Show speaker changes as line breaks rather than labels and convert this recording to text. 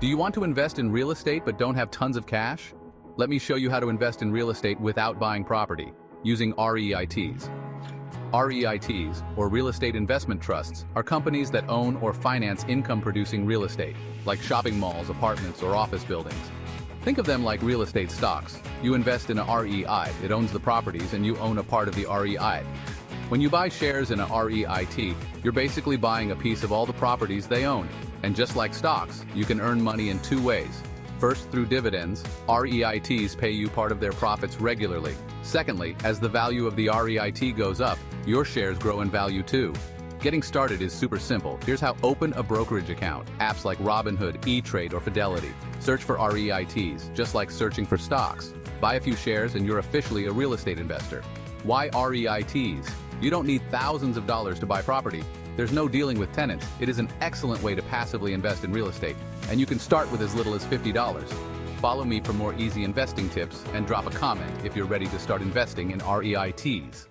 Do you want to invest in real estate but don't have tons of cash? Let me show you how to invest in real estate without buying property, using REITs. REITs, or real estate investment trusts, are companies that own or finance income-producing real estate, like shopping malls, apartments, or office buildings. Think of them like real estate stocks. You invest in a REI, it owns the properties, and you own a part of the REI. When you buy shares in a REIT, you're basically buying a piece of all the properties they own. And just like stocks, you can earn money in two ways. First, through dividends, REITs pay you part of their profits regularly. Secondly, as the value of the REIT goes up, your shares grow in value too. Getting started is super simple. Here's how: open a brokerage account. Apps like Robinhood, E-Trade, or Fidelity. Search for REITs, just like searching for stocks. Buy a few shares and you're officially a real estate investor. Why REITs? You don't need thousands of dollars to buy property. There's no dealing with tenants. It is an excellent way to passively invest in real estate, and you can start with as little as $50. Follow me for more easy investing tips and drop a comment if you're ready to start investing in REITs.